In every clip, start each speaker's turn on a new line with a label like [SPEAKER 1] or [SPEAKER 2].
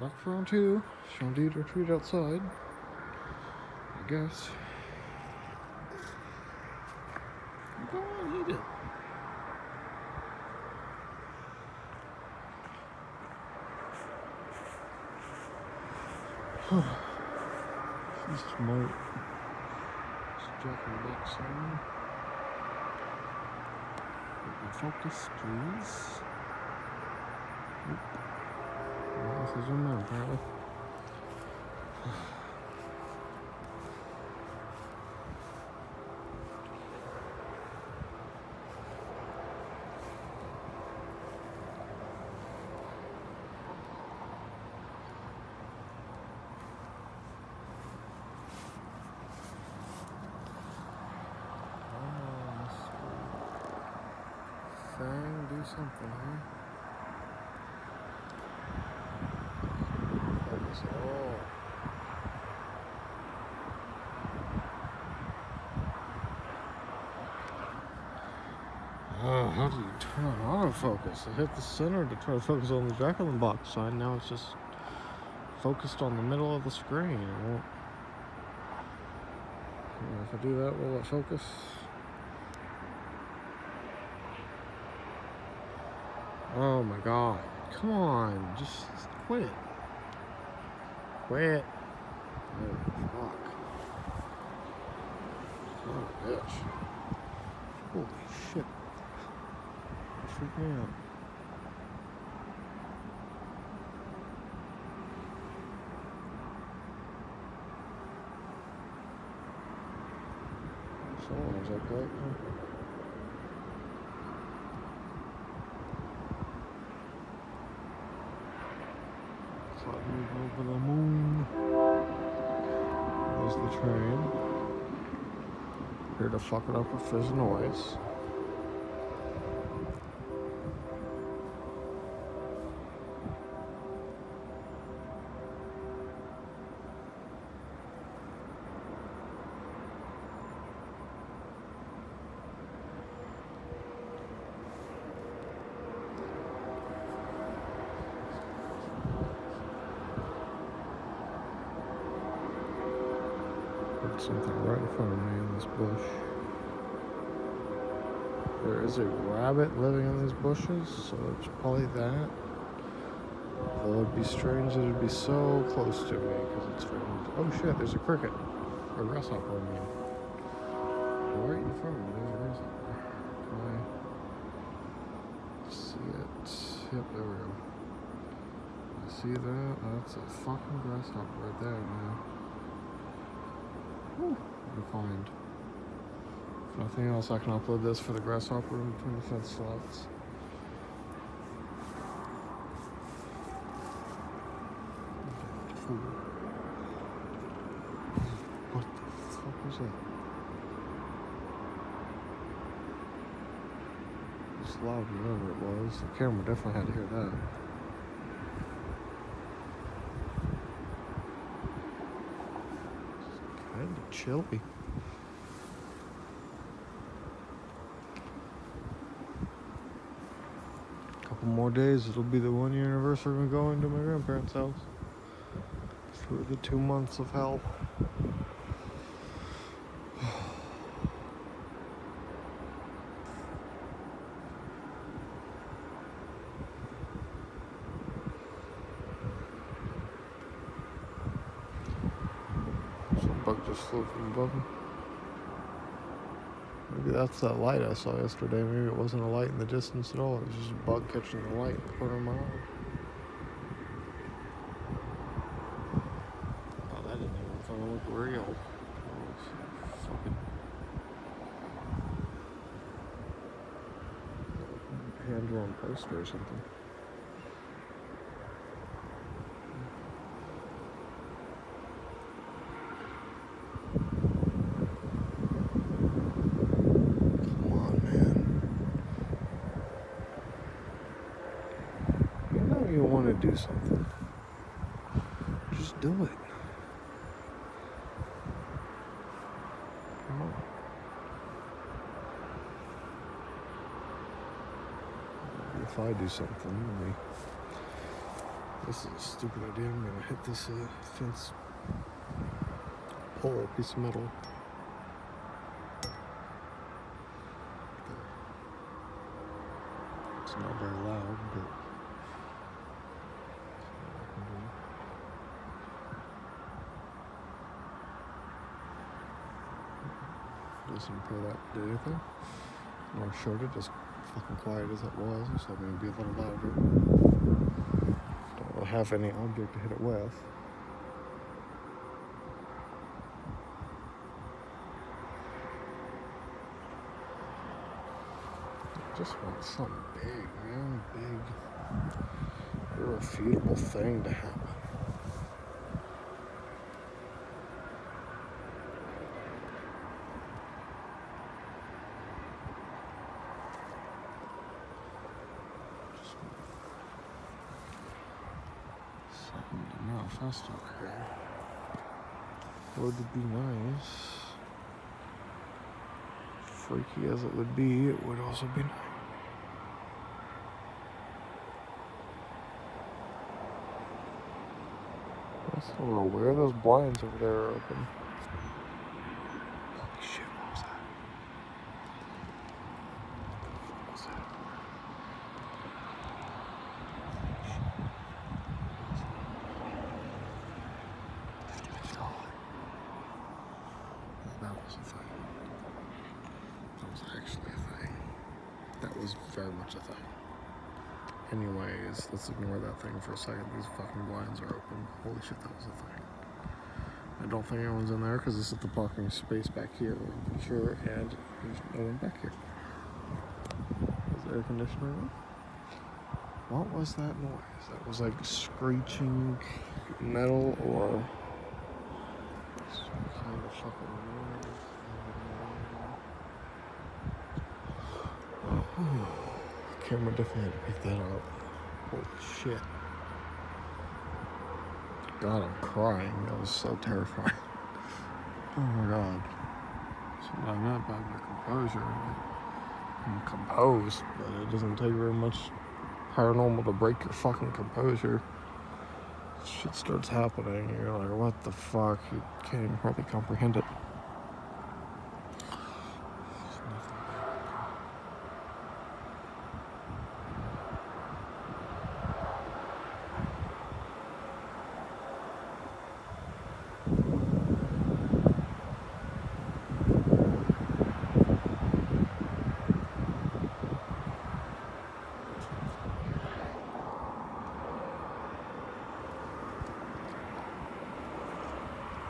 [SPEAKER 1] Back for round two. Shall indeed retreat outside. I guess. Go on, eat it. She's smart. She's jacking back some. Focus, please. Oop. Well, this is zoom in, apparently. Fang, do something, huh? Focus at all. How do you turn on autofocus? I hit the center to try to focus on the Jack-in-the-Box sign. Now it's just focused on the middle of the screen. It won't. If I do that, will it focus? Oh my god. Come on. Just quit. Quit. Oh, fuck. Son of a bitch. Holy shit. Freak me out. Someone's okay. Over the moon. There's the train. Here to fuck it up with his noise. Something right in front of me in this bush. There is a rabbit living in these bushes, so it's probably that. Though it'd be strange that it'd be so close to me because it's very. Oh shit, there's a cricket. Or a grasshopper, I mean. Right in front of me, there's a grasshopper. Can I see it? Yep, there we go. I see that? That's a fucking grasshopper right there, man. Refined. If nothing else, I can upload this for the grasshopper in between the fence slots. What the fuck was that? It's loud, whatever it was. The camera definitely had to hear that. It's kind of chilly. Couple more days, it'll be the 1 year anniversary of going to my grandparents' house. Through the 2 months of hell. Some bug just flew from above me. Maybe that's that light I saw yesterday. Maybe it wasn't a light in the distance at all. It was just a bug catching the light in the corner of my eye. Oh, that didn't even fucking look real. Oh, it's fucking hand-drawn poster or something. You want to do something, just do it. Come on. If I do something, This is a stupid idea. I'm gonna hit this fence pole, piece of metal. It's not very loud, but doesn't appear that to do anything. When I showed it, as fucking quiet as it was, so I'm gonna be a little louder. Don't really have any object to hit it with. I just want something big, man. Big, irrefutable thing to happen. Manifest over here. Would be nice. Freaky as it would be, it would also be nice. That's a little weird. Those blinds over there are open. Holy shit, what was that? What was that? That was a thing. That was actually a thing. That was very much a thing. Anyways, let's ignore that thing for a second. These fucking blinds are open. Holy shit, that was a thing. I don't think anyone's in there because this is the parking space back here, I'm pretty sure, and there's no one back here. Is the air conditioner on? What was that noise? That was like screeching metal or some kind of fucking noise. The camera definitely had to pick that up. Holy shit. God, I'm crying. That was so terrifying. Oh my god. That's what I meant by my composure. I'm composed, but it doesn't take very much paranormal to break your fucking composure. Shit starts happening, and you're like, what the fuck? You can't even hardly comprehend it.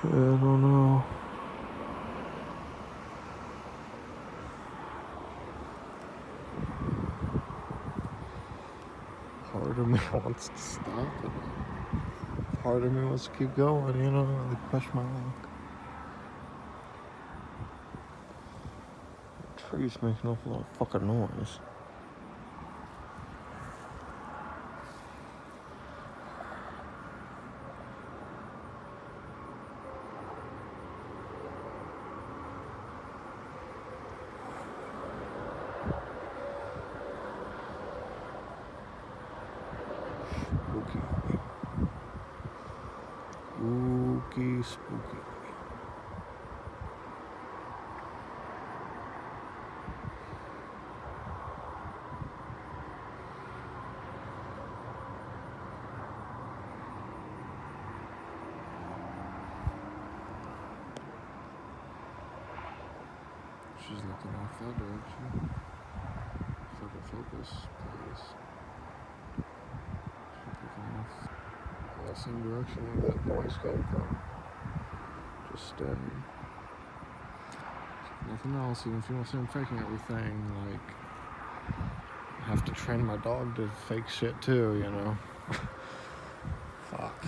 [SPEAKER 1] I don't know. Part of me wants to stop, and part of me wants to keep going, you know, like push my luck. The trees make an awful lot of fucking noise. Spooky, spooky. She's looking off that direction. Fucking focus, please. She's looking off that same direction where that noise came from. Just nothing else. Even if you want to say I'm faking everything, like, I have to train my dog to fake shit too, you know? Fuck.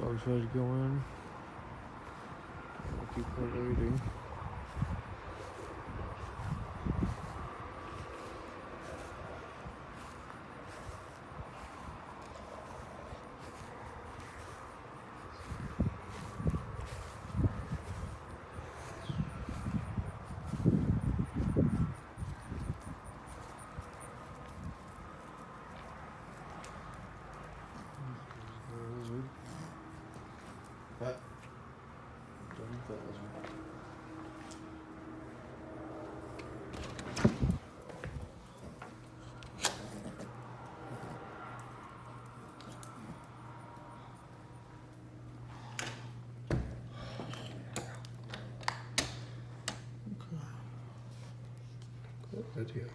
[SPEAKER 1] Dog's ready to go in. I'll keep her waiting. pet. Don't think that was right. Good video.